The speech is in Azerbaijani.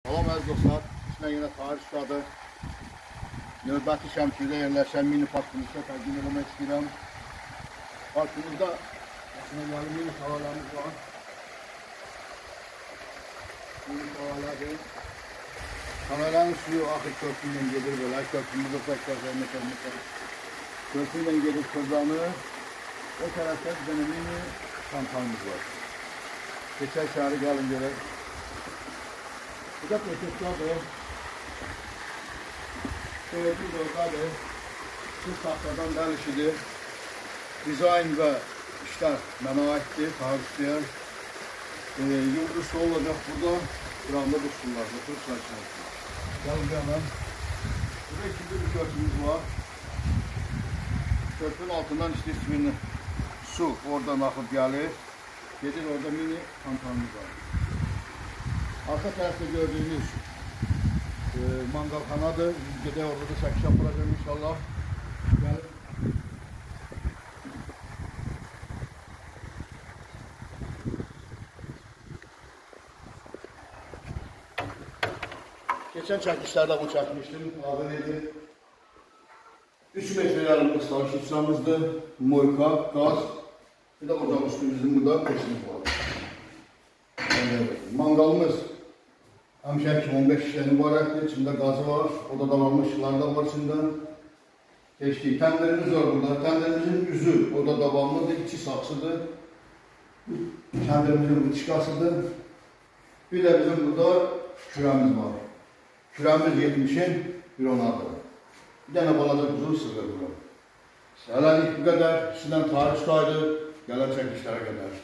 Salam əziz dostlar, içindən yenə tarix ustadı. Növbəti Şəmkirdə yerləşən mini parkımızda təqdim etmək istəyirəm. Parkımızda aslında mini havalarımız var. Mini havalardır. Havaların suyu axır köprüyle gelir böyle. Köprümüzde tekrar köprüyle gelir kızlanır. O tarafta bir tane mini kampanımız var. Geçen şehri gelin göre. Bu da protestlardır. Şöyle bir oradadır. Sırf tahtadan dəlişidir. Dizayn ve işler mənə aiddir, tarixliyə. Yıldız olacaq burada. Buramda dursunlar, oturursunlar içine. Gelin hemen. Burada ikinci bir köprümüz var. Köprünün altından işte suyunu, su oradan akıp gelir. Gelir orada mini kampanımız var. Arka tarafta gördüğünüz mangalxanadır. Gedək orada da çəkiş yapılacaq inşallah. Gəlin. Geçen çəkişlərdə bu çəkmişdim. Adı nedir? 3 metre yarımlık savaş uçağımızdır. Moyka, gaz. Bir de ocaq üstümüzün burada peşimiz var. Mangalımız həmişə ki 15 şişənin ibarətdir. İçində gazı var. O da davamlı ışıqlar da var içində. Keçdik. Təndirimiz var burada. Təndirimizin üzü o da davamlıdır. İçi saksıdır. Təndirimizin bıçqasıdır. Bir de bizim burada kürəmiz var. Kürəmiz 70'in bir onadır. Bir dənə balaca quzu sığır bura. Hələlik bu qədər. Sizdən tarix ustaydı. Gələn çəkişlərə qədər.